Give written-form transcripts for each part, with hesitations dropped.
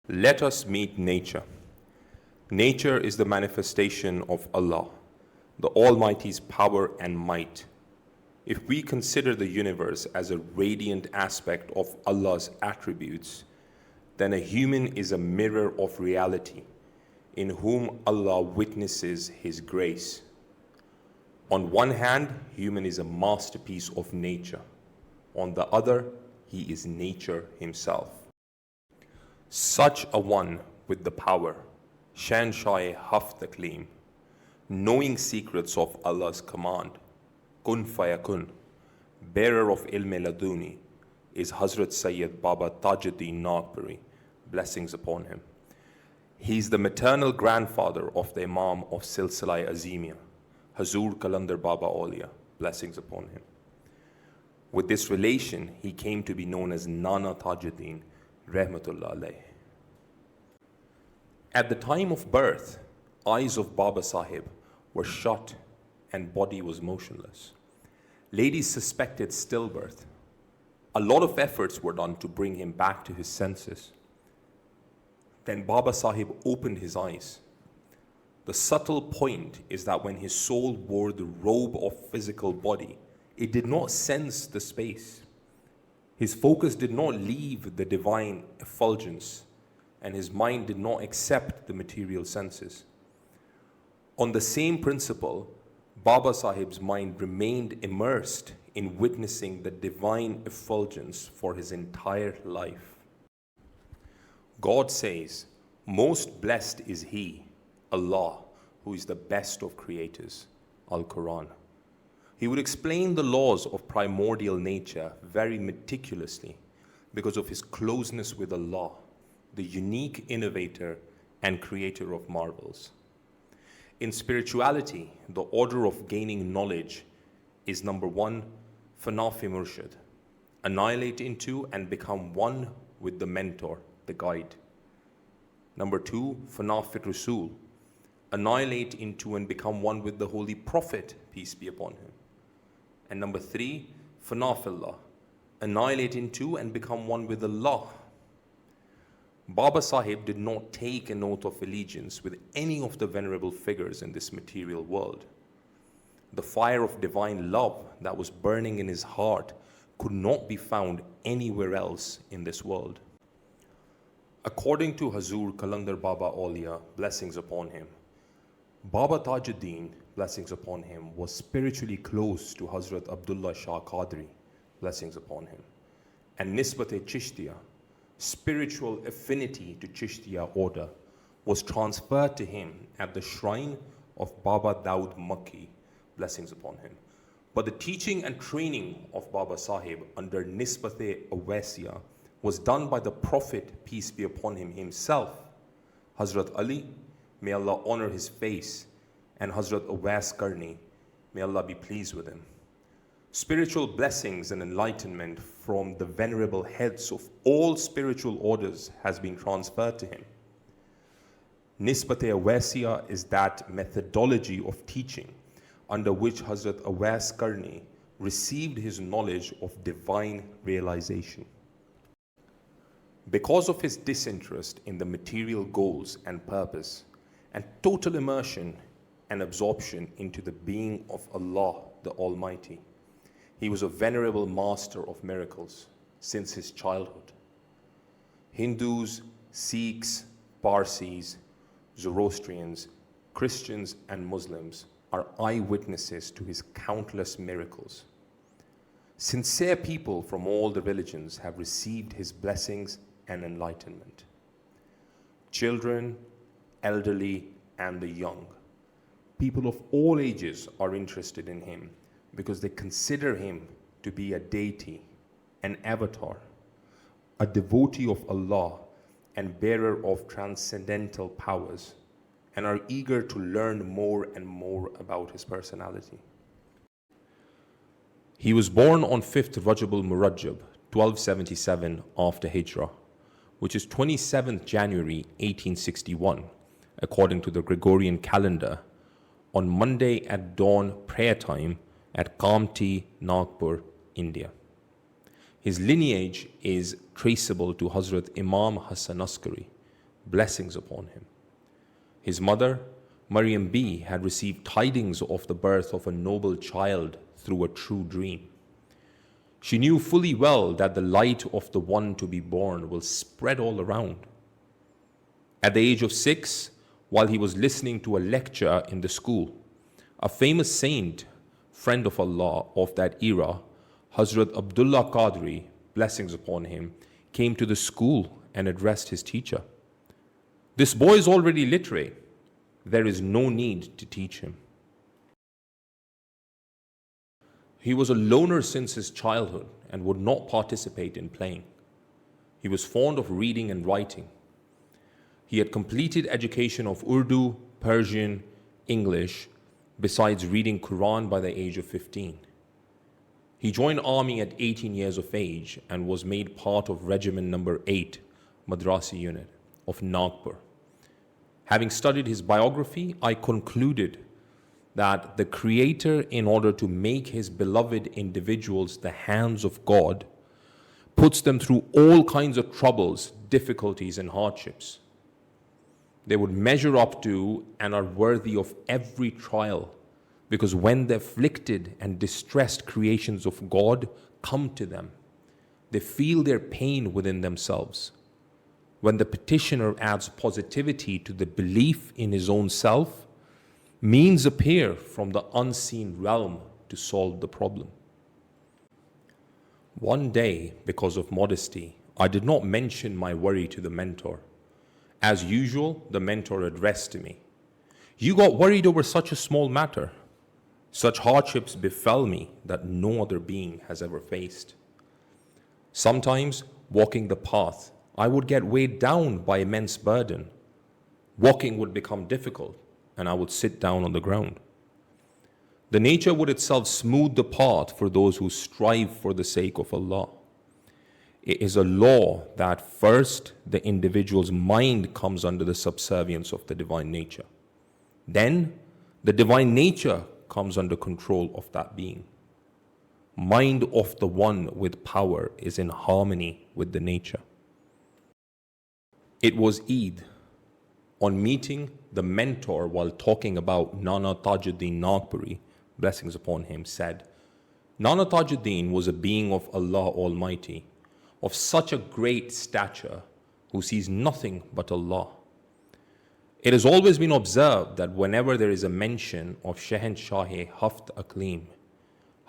Let us meet nature. Nature is the manifestation of Allah, the Almighty's power and might. If we consider the universe as a radiant aspect of Allah's attributes, then a human is a mirror of reality in whom Allah witnesses His grace. On one hand, human is a masterpiece of nature. On the other, he is nature himself. Such a one with the power, Shehanshah-e-Haft Aqleem, knowing secrets of Allah's command, kun fayakun, bearer of ilm laduni, is Hazrat Sayyid Baba Taj-ud-Din Nagpuri, blessings upon him. He is the maternal grandfather of the Imam of Silsila Azimi, Hazur Kalandar Baba Aulia, blessings upon him. With this relation, he came to be known as Nana Taj-ud-Din, Rahmatullah alayh. At the time of birth, eyes of Baba Sahib were shut and body was motionless. Ladies suspected stillbirth. A lot of efforts were done to bring him back to his senses. Then Baba Sahib opened his eyes. The subtle point is that when his soul wore the robe of physical body, it did not sense the space. His focus did not leave the divine effulgence, and his mind did not accept the material senses. On the same principle, Baba Sahib's mind remained immersed in witnessing the divine effulgence for his entire life. God says, "Most blessed is He, Allah, who is the best of creators." Al-Quran. He would explain the laws of primordial nature very meticulously because of his closeness with Allah, the unique innovator and creator of marvels. In spirituality, the order of gaining knowledge is number one, Fana fi Murshid, annihilate into and become one with the mentor, the guide. Number two, Fana fi Rasul, annihilate into and become one with the Holy Prophet, peace be upon him. And number three, Fana fillah, annihilate into and become one with Allah. Baba Sahib did not take an oath of allegiance with any of the venerable figures in this material world. The fire of divine love that was burning in his heart could not be found anywhere else in this world. According to Hazur Kalandar Baba Aulia, blessings upon him, Baba Taj-ud-Din, blessings upon him, was spiritually close to Hazrat Abdullah Shah Qadri, blessings upon him, and Nisbat-e-Chishtiya, spiritual affinity to Chishtiya order, was transferred to him at the shrine of Baba Daud Makki, blessings upon him. But the teaching and training of Baba Sahib under Nisbat-e-Awasiya was done by the Prophet, peace be upon him, himself, Hazrat Ali, may Allah honor his face, and Hazrat Awais Karni, may Allah be pleased with him. Spiritual blessings and enlightenment from the venerable heads of all spiritual orders has been transferred to him. Nisbat-e-Awasiya is that methodology of teaching under which Hazrat Awais Karni received his knowledge of divine realization. Because of his disinterest in the material goals and purpose, and total immersion and absorption into the being of Allah the Almighty, he was a venerable master of miracles since his childhood. Hindus, Sikhs, Parsis, Zoroastrians, Christians, and Muslims are eyewitnesses to his countless miracles. Sincere people from all the religions have received his blessings and enlightenment. Children, elderly, and the young, people of all ages are interested in him because they consider him to be a deity, an avatar, a devotee of Allah, and bearer of transcendental powers, and are eager to learn more and more about his personality. He was born on 5th Rajab al-Murajjab, 1277 after Hijrah, which is 27th January 1861, according to the Gregorian calendar, on Monday at dawn prayer time at Kamti, Nagpur, India. His lineage is traceable to Hazrat Imam Hassan Askari, blessings upon him. His mother, Maryam B, had received tidings of the birth of a noble child through a true dream. She knew fully well that the light of the one to be born will spread all around. At the age of 6, while he was listening to a lecture in the school, a famous saint, friend of Allah of that era, Hazrat Abdullah Qadri, blessings upon him, came to the school and addressed his teacher. This boy is already literate. There is no need to teach him. He was a loner since his childhood and would not participate in playing. He was fond of reading and writing. He had completed education of Urdu, Persian, English, besides reading Quran by the age of 15. He joined army at 18 years of age and was made part of Regiment Number 8, Madrasi Unit of Nagpur. Having studied his biography, I concluded that the Creator, in order to make his beloved individuals the hands of God, puts them through all kinds of troubles, difficulties, and hardships. They would measure up to and are worthy of every trial, because when the afflicted and distressed creations of God come to them, they feel their pain within themselves. When the petitioner adds positivity to the belief in his own self, means appear from the unseen realm to solve the problem. One day, because of modesty, I did not mention my worry to the mentor. As usual, the mentor addressed me. "You got worried over such a small matter. Such hardships befell me that no other being has ever faced. Sometimes, walking the path, I would get weighed down by immense burden. Walking would become difficult, and I would sit down on the ground. The nature would itself smooth the path for those who strive for the sake of Allah. It is a law that first the individual's mind comes under the subservience of the divine nature. Then the divine nature comes under control of that being. Mind of the one with power is in harmony with the nature." It was Eid. On meeting the mentor while talking about Nana Taj-ud-Din Nagpuri, blessings upon him, said, "Nana Taj-ud-Din was a being of Allah Almighty, of such a great stature, who sees nothing but Allah. It has always been observed that whenever there is a mention of Shehanshah-e-Haft Aqleem,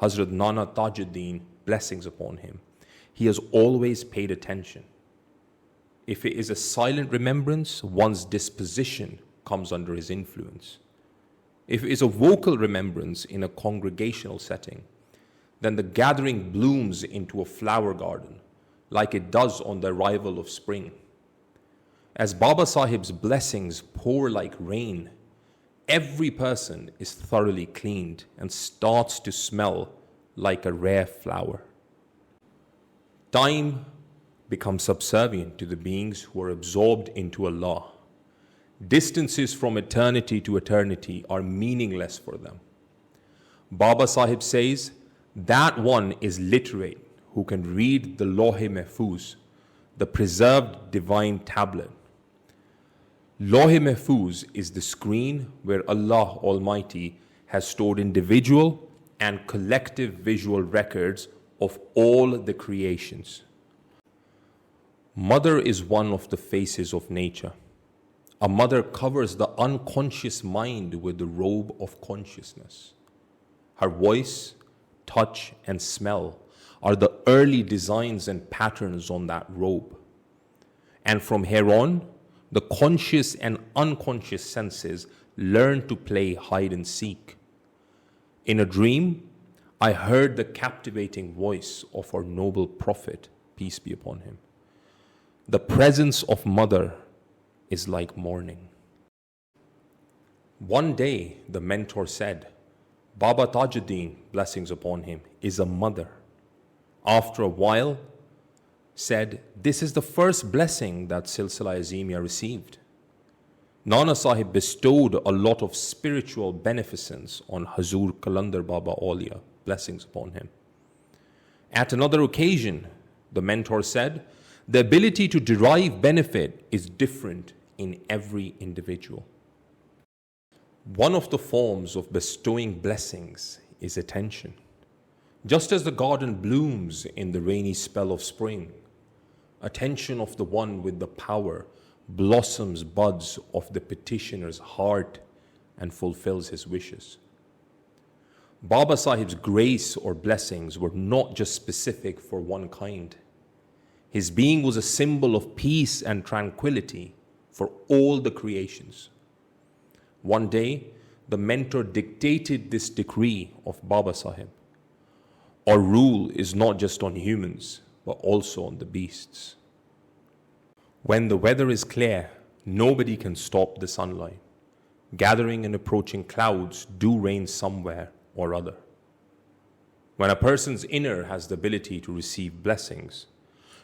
Hazrat Nana Taj-ud-Din, blessings upon him, he has always paid attention. If it is a silent remembrance, one's disposition comes under his influence. If it is a vocal remembrance in a congregational setting, then the gathering blooms into a flower garden, like it does on the arrival of spring. As Baba Sahib's blessings pour like rain, every person is thoroughly cleaned and starts to smell like a rare flower. Time becomes subservient to the beings who are absorbed into Allah. Distances from eternity to eternity are meaningless for them. Baba Sahib says, that one is literate who can read the Lawh-e-Mahfuz, the preserved divine tablet. Lawh-e-Mahfuz is the screen where Allah Almighty has stored individual and collective visual records of all the creations. Mother is one of the faces of nature. A mother covers the unconscious mind with the robe of consciousness. Her voice, touch, and smell are the early designs and patterns on that robe. And from here on, the conscious and unconscious senses learn to play hide and seek. In a dream, I heard the captivating voice of our noble Prophet, peace be upon him. The presence of mother is like morning. One day, the mentor said, Baba Taj-ud-Din, blessings upon him, is a mother. After a while, said, this is the first blessing that Silsila Azimia received. Nana Sahib bestowed a lot of spiritual beneficence on Hazur Kalandar Baba Aulia, blessings upon him. At another occasion, the mentor said, the ability to derive benefit is different in every individual. One of the forms of bestowing blessings is attention. Just as the garden blooms in the rainy spell of spring, attention of the one with the power blossoms buds of the petitioner's heart and fulfills his wishes. Baba Sahib's grace or blessings were not just specific for one kind. His being was a symbol of peace and tranquility for all the creations. One day, the mentor dictated this decree of Baba Sahib: our rule is not just on humans, but also on the beasts. When the weather is clear, nobody can stop the sunlight. Gathering and approaching clouds do rain somewhere or other. When a person's inner has the ability to receive blessings,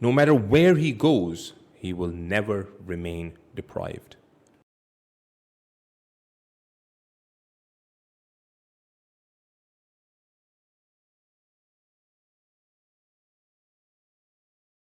no matter where he goes, he will never remain deprived.